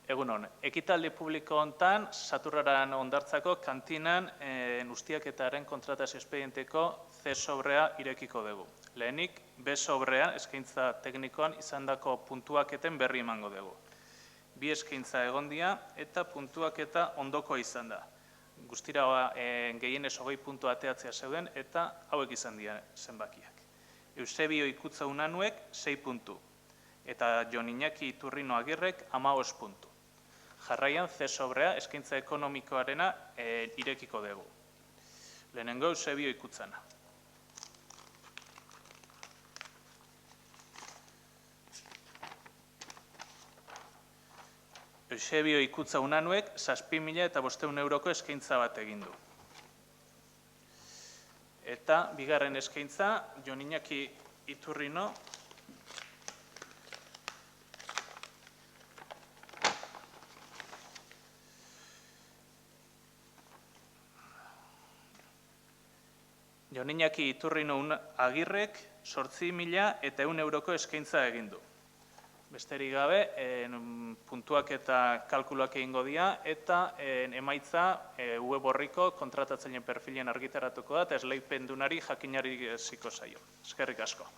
Egunon, ekitaldi publiko hontan, Saturraran hondartzako kantinan ustiaketaren kontratazio espedienteko C sobrea irekiko dugu. Lehenik, B sobrea eskaintza teknikoan izandako puntuaketen berri emango dugu. Bi eskaintza egondia eta puntuaketa ondoko izan da. Guztira gehienez 20 puntu ateatzea zeuden eta hauek izan dira zenbakiak. Eusebio Ikutza Unanuek 6 puntu eta Jon Iñaki Iturrino Agirrek 15 puntu. Jarraian, C sobrea eskaintza ekonomikoarena irekiko dugu. Lehenengo Eusebio Ikutzana. Eusebio Ikutza Unanuek 7.500 euroko eskaintza bat egin du. Eta bigarren eskaintza, Jon Iñaki Iturrino Jon Iñaki Iturrino Agirrek 8.100 euroko eskaintza egin du. Besterik gabe, puntuak eta kalkuluak egingo dira eta emaitza web orriko kontratatzaileen perfilen argitaratuko da eta esleipendunari jakinari ziko zaio. Eskerrik asko.